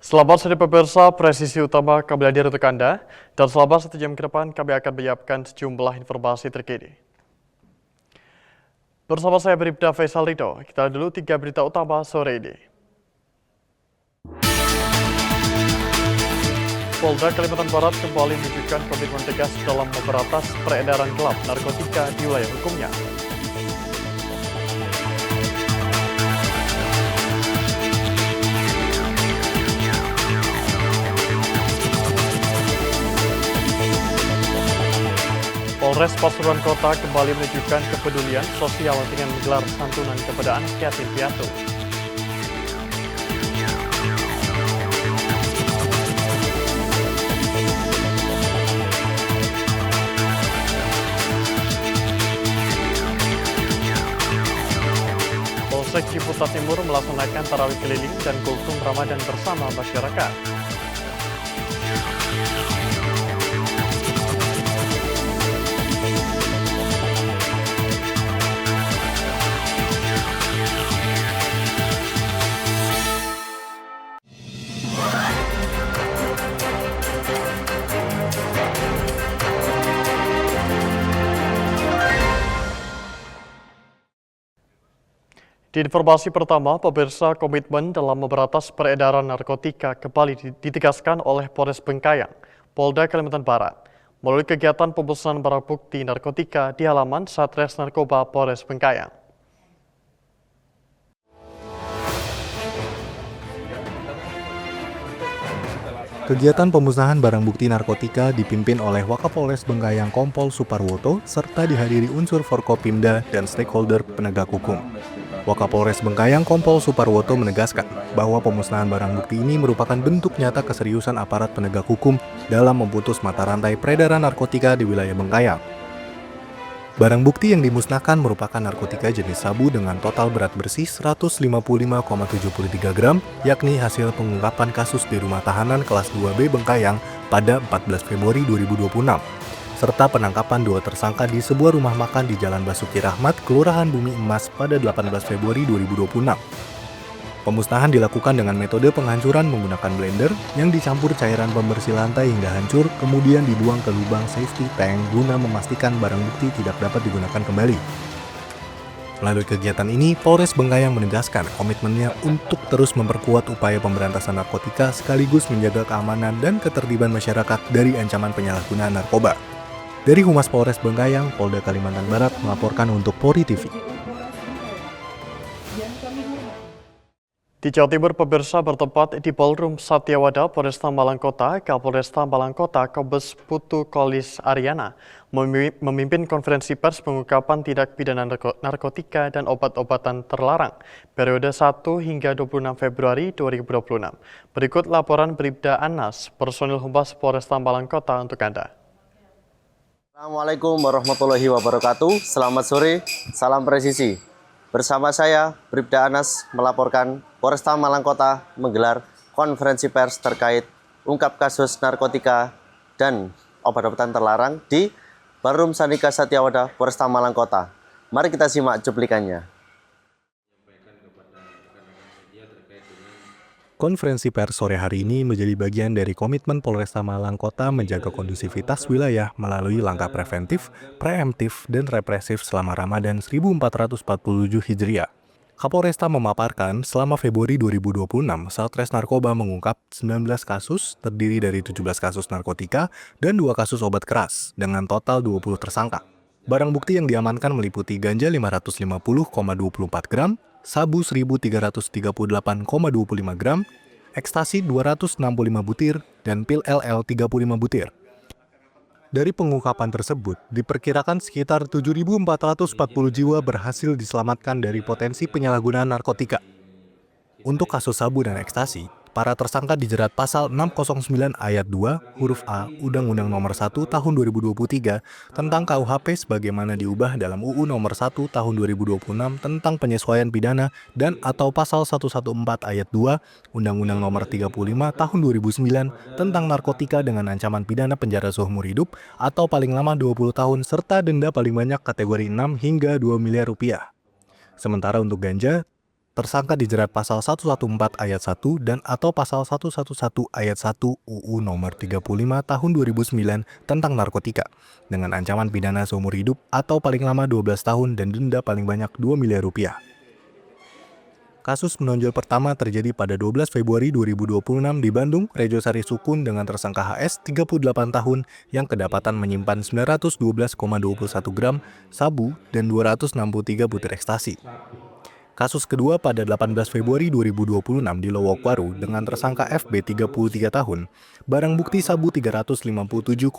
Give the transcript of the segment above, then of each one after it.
Selamat sore pemirsa, presisi utama kami hadir untuk Anda. Dan selama 1 jam ke depan kami akan menyiapkan sejumlah informasi terkini. Bersama saya Bribda Faisal Rido, kita dulu 3 berita utama sore ini. Polda Kalimantan Barat kembali menunjukkan komitmen tegas dalam memberantas peredaran gelap narkotika di wilayah hukumnya. Polres Pasuruan Kota kembali menunjukkan kepedulian sosial dengan menggelar santunan kepada anak yatim piatu. Polsek Ciputat Timur melaksanakan tarawih keliling dan kultum Ramadan bersama masyarakat. Di informasi pertama, pemirsa, komitmen dalam memberantas peredaran narkotika kembali ditegaskan oleh Polres Bengkayang, Polda Kalimantan Barat, melalui kegiatan pemusnahan barang bukti narkotika di halaman Satres Narkoba Polres Bengkayang. Kegiatan pemusnahan barang bukti narkotika dipimpin oleh Wakapolres Bengkayang Kompol Suparwoto serta dihadiri unsur Forkopimda dan stakeholder penegak hukum. Wakapolres Bengkayang Kompol Suparwoto menegaskan bahwa pemusnahan barang bukti ini merupakan bentuk nyata keseriusan aparat penegak hukum dalam memutus mata rantai peredaran narkotika di wilayah Bengkayang. Barang bukti yang dimusnahkan merupakan narkotika jenis sabu dengan total berat bersih 155,73 gram, yakni hasil pengungkapan kasus di rumah tahanan kelas 2B Bengkayang pada 14 Februari 2026, serta penangkapan 2 tersangka di sebuah rumah makan di Jalan Basuki Rahmat, Kelurahan Bumi Emas pada 18 Februari 2026. Pemusnahan dilakukan dengan metode penghancuran menggunakan blender yang dicampur cairan pembersih lantai hingga hancur, kemudian dibuang ke lubang safety tank guna memastikan barang bukti tidak dapat digunakan kembali. Melalui kegiatan ini, Polres Bengkayang menegaskan komitmennya untuk terus memperkuat upaya pemberantasan narkotika sekaligus menjaga keamanan dan ketertiban masyarakat dari ancaman penyalahgunaan narkoba. Dari Humas Polres Bengkayang, Polda Kalimantan Barat melaporkan untuk Polri TV. Di Jawa Timur, pemirsa, bertempat di Ballroom Satyawada, Polresta Malang Kota, Kapolresta Malang Kota, Kombes Putu Kolis Aryana, memimpin konferensi pers pengungkapan tindak pidana narkotika dan obat-obatan terlarang, periode 1 hingga 26 Februari 2026. Berikut laporan Bribda Anas, personil Humas Polresta Malang Kota untuk Anda. Assalamualaikum warahmatullahi wabarakatuh. Selamat sore, salam presisi. Bersama saya, Bribda Anas, melaporkan Polresta Malang Kota menggelar konferensi pers terkait ungkap kasus narkotika dan obat-obatan terlarang di Ballroom Sandika Satyawada, Polresta Malang Kota. Mari kita simak cuplikannya. Konferensi pers sore hari ini menjadi bagian dari komitmen Polresta Malang Kota menjaga kondusivitas wilayah melalui langkah preventif, preemptif, dan represif selama Ramadan 1447 Hijriah. Kapolresta memaparkan selama Februari 2026, Satres Narkoba mengungkap 19 kasus terdiri dari 17 kasus narkotika dan 2 kasus obat keras dengan total 20 tersangka. Barang bukti yang diamankan meliputi ganja 550,24 gram, sabu 1.338,25 gram, ekstasi 265 butir, dan pil LL 35 butir. Dari pengungkapan tersebut, diperkirakan sekitar 7.440 jiwa berhasil diselamatkan dari potensi penyalahgunaan narkotika. Untuk kasus sabu dan ekstasi, para tersangka dijerat pasal 609 ayat 2 huruf A Undang-Undang Nomor 1 Tahun 2023 tentang KUHP sebagaimana diubah dalam UU Nomor 1 Tahun 2026 tentang penyesuaian pidana dan atau pasal 114 ayat 2 Undang-Undang Nomor 35 Tahun 2009 tentang narkotika dengan ancaman pidana penjara seumur hidup atau paling lama 20 tahun serta denda paling banyak kategori 6 hingga 2 miliar rupiah. Sementara untuk ganja, tersangka dijerat pasal 114 ayat 1 dan atau pasal 111 ayat 1 UU nomor 35 tahun 2009 tentang narkotika dengan ancaman pidana seumur hidup atau paling lama 12 tahun dan denda paling banyak 2 miliar rupiah. Kasus menonjol pertama terjadi pada 12 Februari 2026 di Bandung, Rejo Sari Sukun dengan tersangka HS 38 tahun yang kedapatan menyimpan 912,21 gram sabu dan 263 butir ekstasi. Kasus kedua pada 18 Februari 2026 di Lowokwaru dengan tersangka FB 33 tahun, barang bukti sabu 357,38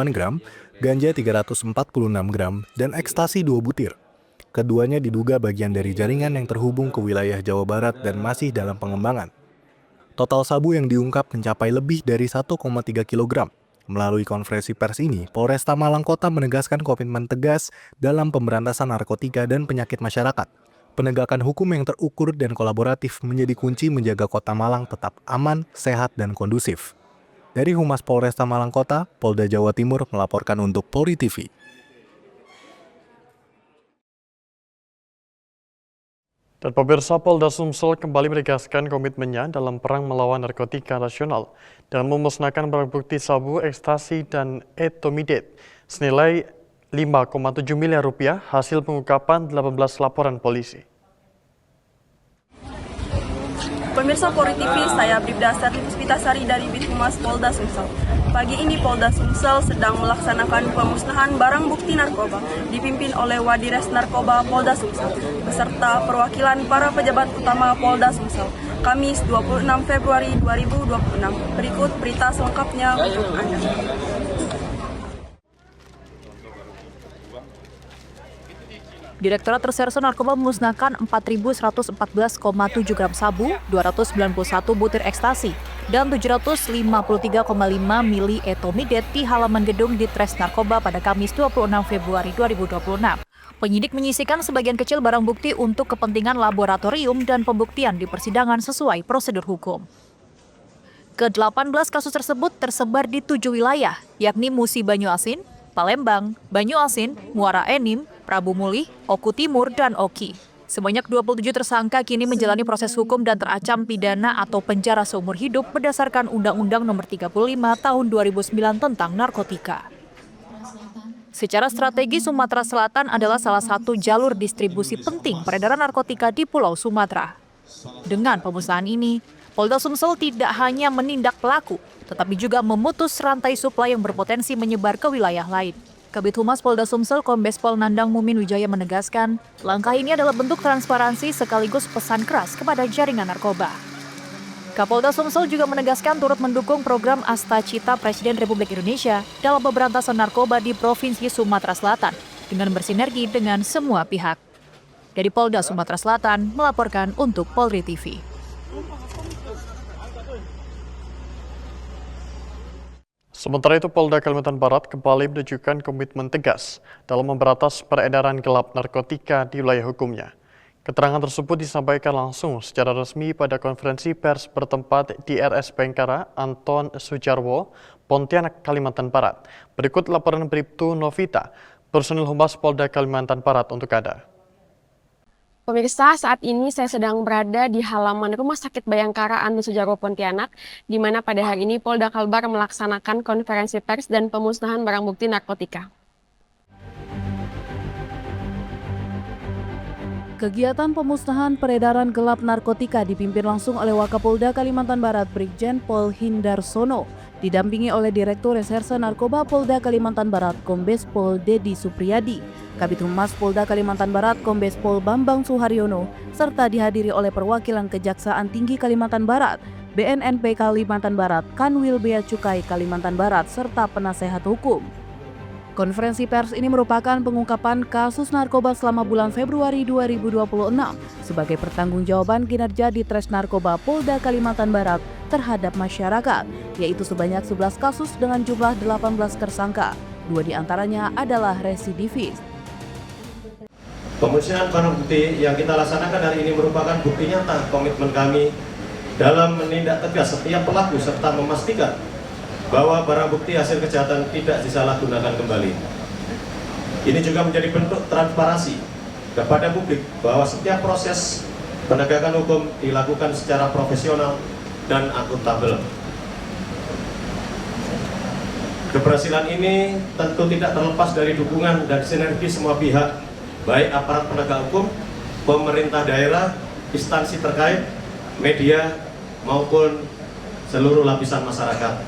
gram, ganja 346 gram, dan ekstasi 2 butir. Keduanya diduga bagian dari jaringan yang terhubung ke wilayah Jawa Barat dan masih dalam pengembangan. Total sabu yang diungkap mencapai lebih dari 1,3 kg. Melalui konferensi pers ini, Polresta Malang Kota menegaskan komitmen tegas dalam pemberantasan narkotika dan penyakit masyarakat. Penegakan hukum yang terukur dan kolaboratif menjadi kunci menjaga Kota Malang tetap aman, sehat, dan kondusif. Dari Humas Polresta Malang Kota, Polda Jawa Timur melaporkan untuk Polri TV. Dan pemirsa, Polda Sumsel kembali menegaskan komitmennya dalam perang melawan narkotika nasional dan memusnahkan barang bukti sabu, ekstasi, dan etomidate senilai 5,7 miliar rupiah hasil pengungkapan 18 laporan polisi. Pemirsa Polri TV, saya Bribda Astati Puspitasari dari Bithumas Polda Sumsel. Pagi ini Polda Sumsel sedang melaksanakan pemusnahan barang bukti narkoba dipimpin oleh Wadires Narkoba Polda Sumsel beserta perwakilan para pejabat utama Polda Sumsel. Kamis 26 Februari 2026. Berikut berita selengkapnya untuk Anda. Direktorat Reserse Narkoba memusnahkan 4.114,7 gram sabu, 291 butir ekstasi, dan 753,5 mili etomidate di halaman gedung Ditres Narkoba pada Kamis 26 Februari 2026. Penyidik menyisihkan sebagian kecil barang bukti untuk kepentingan laboratorium dan pembuktian di persidangan sesuai prosedur hukum. Ke-18 kasus tersebut tersebar di 7 wilayah, yakni Musi Banyuasin, Palembang, Banyuasin, Muara Enim, Prabu Mulih, Oku Timur, dan Oki. Sebanyak 27 tersangka kini menjalani proses hukum dan terancam pidana atau penjara seumur hidup berdasarkan Undang-Undang Nomor 35 Tahun 2009 tentang narkotika. Secara strategi, Sumatera Selatan adalah salah satu jalur distribusi penting peredaran narkotika di Pulau Sumatera. Dengan pemusnahan ini, Polda Sumsel tidak hanya menindak pelaku, tetapi juga memutus rantai suplai yang berpotensi menyebar ke wilayah lain. Kabid Humas Polda Sumsel Kombes Pol Nandang Mumin Wijaya menegaskan, langkah ini adalah bentuk transparansi sekaligus pesan keras kepada jaringan narkoba. Kapolda Sumsel juga menegaskan turut mendukung program Asta Cita Presiden Republik Indonesia dalam pemberantasan narkoba di Provinsi Sumatera Selatan dengan bersinergi dengan semua pihak. Dari Polda Sumatera Selatan melaporkan untuk Polri TV. Sementara itu, Polda Kalimantan Barat kembali menunjukkan komitmen tegas dalam memberantas peredaran gelap narkotika di wilayah hukumnya. Keterangan tersebut disampaikan langsung secara resmi pada konferensi pers bertempat di RS Bengkara Anton Sujarwo, Pontianak, Kalimantan Barat. Berikut laporan Bribtu Novita, personil Humas Polda Kalimantan Barat untuk Anda. Pemirsa, saat ini saya sedang berada di halaman Rumah Sakit Bayangkara Anton Sujarwo Pontianak, di mana pada hari ini Polda Kalbar melaksanakan konferensi pers dan pemusnahan barang bukti narkotika. Kegiatan pemusnahan peredaran gelap narkotika dipimpin langsung oleh Wakapolda Kalimantan Barat Brigjen Pol Hindarsono, didampingi oleh Direktur Reserse Narkoba Polda Kalimantan Barat Kombes Pol Dedi Supriyadi, Kabid Humas Polda Kalimantan Barat Kombes Pol Bambang Suharyono, serta dihadiri oleh perwakilan Kejaksaan Tinggi Kalimantan Barat, BNNP Kalimantan Barat, Kanwil Bea Cukai Kalimantan Barat, serta penasehat hukum. Konferensi pers ini merupakan pengungkapan kasus narkoba selama bulan Februari 2026 sebagai pertanggungjawaban kinerja di Ditres Narkoba Polda Kalimantan Barat terhadap masyarakat, yaitu sebanyak 11 kasus dengan jumlah 18 tersangka. 2 diantaranya adalah residivis. Pemusnahan barang bukti yang kita laksanakan hari ini merupakan bukti nyata komitmen kami dalam menindak tegas setiap pelaku serta memastikan bahwa barang bukti hasil kejahatan tidak disalahgunakan kembali. Ini juga menjadi bentuk transparansi kepada publik bahwa setiap proses penegakan hukum dilakukan secara profesional dan akuntabel. Keberhasilan ini tentu tidak terlepas dari dukungan dan sinergi semua pihak, baik aparat penegak hukum, pemerintah daerah, instansi terkait, media, maupun seluruh lapisan masyarakat.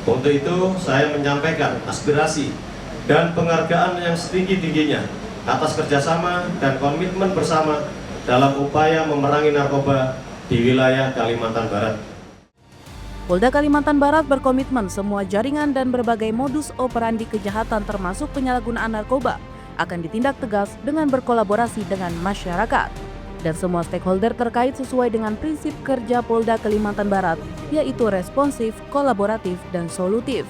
Untuk itu, saya menyampaikan aspirasi dan penghargaan yang setinggi-tingginya atas kerjasama dan komitmen bersama dalam upaya memerangi narkoba di wilayah Kalimantan Barat. Polda Kalimantan Barat berkomitmen semua jaringan dan berbagai modus operandi kejahatan termasuk penyalahgunaan narkoba akan ditindak tegas dengan berkolaborasi dengan masyarakat dan semua stakeholder terkait sesuai dengan prinsip kerja Polda Kalimantan Barat, yaitu responsif, kolaboratif, dan solutif.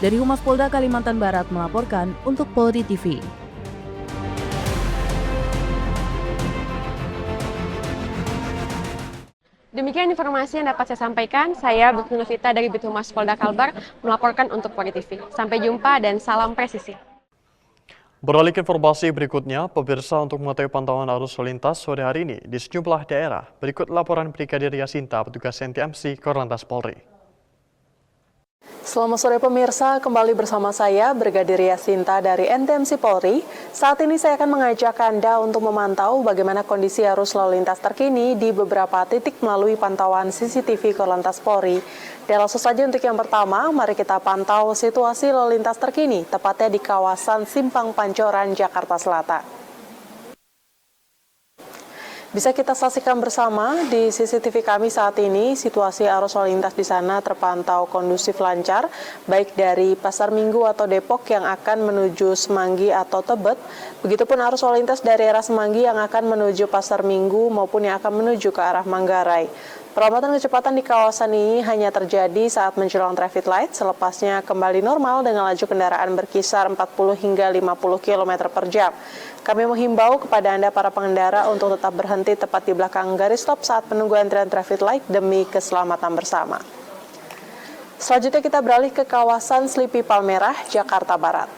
Dari Humas Polda Kalimantan Barat melaporkan untuk Polri TV. Demikian informasi yang dapat saya sampaikan. Saya Bukti Novita dari Bithumas Polda Kalbar melaporkan untuk Polri TV. Sampai jumpa dan salam presisi. Beralih ke informasi berikutnya, pemirsa, untuk mengetahui pantauan arus lalu lintas sore hari ini di sejumlah daerah. Berikut laporan Brigadir Yasinta, petugas NTMC Korlantas Polri. Selamat sore pemirsa, kembali bersama saya Brigadir Yasinta dari NTMC Polri. Saat ini saya akan mengajak Anda untuk memantau bagaimana kondisi arus lalu lintas terkini di beberapa titik melalui pantauan CCTV Korlantas Polri. Dan langsung saja untuk yang pertama, mari kita pantau situasi lalu lintas terkini, tepatnya di kawasan Simpang Pancoran, Jakarta Selatan. Bisa kita saksikan bersama di CCTV kami saat ini, situasi arus lalu lintas di sana terpantau kondusif lancar, baik dari Pasar Minggu atau Depok yang akan menuju Semanggi atau Tebet, begitupun arus lalu lintas dari arah Semanggi yang akan menuju Pasar Minggu maupun yang akan menuju ke arah Manggarai. Perlambatan kecepatan di kawasan ini hanya terjadi saat menjelang traffic light, selepasnya kembali normal dengan laju kendaraan berkisar 40 hingga 50 km per jam. Kami menghimbau kepada Anda para pengendara untuk tetap berhenti tepat di belakang garis stop saat menunggu antrian traffic light demi keselamatan bersama. Selanjutnya kita beralih ke kawasan Slipi Palmerah, Jakarta Barat.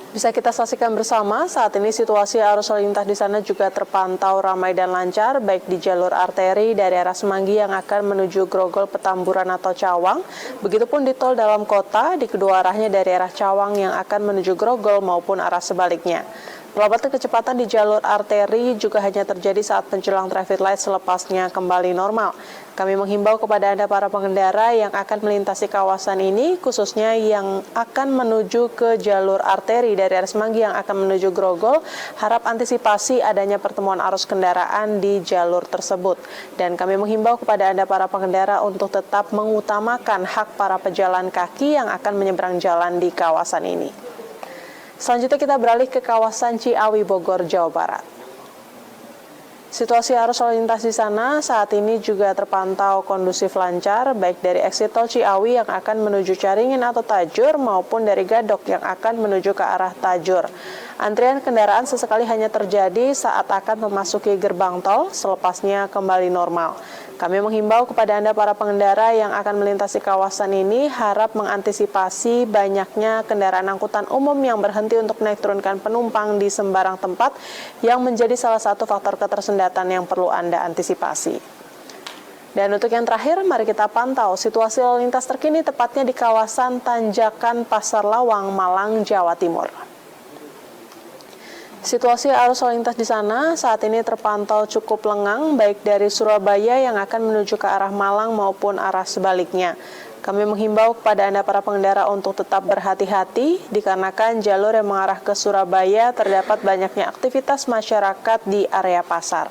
Bisa kita saksikan bersama, saat ini situasi arus lalu lintas di sana juga terpantau ramai dan lancar, baik di jalur arteri dari arah Semanggi yang akan menuju Grogol, Petamburan atau Cawang, begitupun di tol dalam kota di kedua arahnya dari arah Cawang yang akan menuju Grogol maupun arah sebaliknya. Perlambatan kecepatan di jalur arteri juga hanya terjadi saat menjelang traffic light, selepasnya kembali normal. Kami menghimbau kepada Anda para pengendara yang akan melintasi kawasan ini, khususnya yang akan menuju ke jalur arteri dari arah Semanggi yang akan menuju Grogol, harap antisipasi adanya pertemuan arus kendaraan di jalur tersebut. Dan kami menghimbau kepada Anda para pengendara untuk tetap mengutamakan hak para pejalan kaki yang akan menyeberang jalan di kawasan ini. Selanjutnya kita beralih ke kawasan Ciawi, Bogor, Jawa Barat. Situasi arus lalu lintas di sana saat ini juga terpantau kondusif lancar, baik dari exit tol Ciawi yang akan menuju Caringin atau Tajur maupun dari Gadok yang akan menuju ke arah Tajur. Antrian kendaraan sesekali hanya terjadi saat akan memasuki gerbang tol, selepasnya kembali normal. Kami menghimbau kepada Anda para pengendara yang akan melintasi kawasan ini harap mengantisipasi banyaknya kendaraan angkutan umum yang berhenti untuk naik turunkan penumpang di sembarang tempat yang menjadi salah satu faktor ketersendatan yang perlu Anda antisipasi. Dan untuk yang terakhir, mari kita pantau situasi lalu lintas terkini tepatnya di kawasan Tanjakan Pasar Lawang, Malang, Jawa Timur. Situasi arus lalu lintas di sana saat ini terpantau cukup lengang, baik dari Surabaya yang akan menuju ke arah Malang maupun arah sebaliknya. Kami menghimbau kepada Anda para pengendara untuk tetap berhati-hati, dikarenakan jalur yang mengarah ke Surabaya terdapat banyaknya aktivitas masyarakat di area pasar.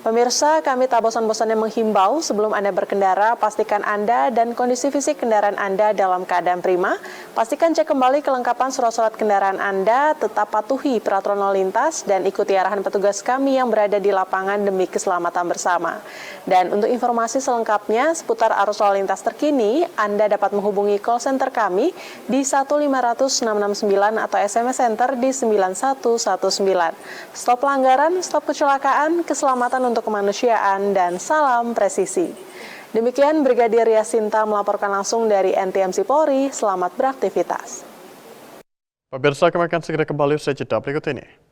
Pemirsa, kami tak bosan-bosannya menghimbau sebelum Anda berkendara, pastikan Anda dan kondisi fisik kendaraan Anda dalam keadaan prima. Pastikan cek kembali kelengkapan surat-surat kendaraan Anda, tetap patuhi peraturan lalu lintas, dan ikuti arahan petugas kami yang berada di lapangan demi keselamatan bersama. Dan untuk informasi selengkapnya seputar arus lalu lintas terkini, Anda dapat menghubungi call center kami di 1500669 atau SMS Center di 9119. Stop pelanggaran, stop kecelakaan, keselamatan untuk kemanusiaan, dan salam presisi. Demikian Brigadir Yasinta melaporkan langsung dari NTMC Polri. Selamat beraktivitas. Pemirsa, kami akan segera kembali usai jeda berikut ini.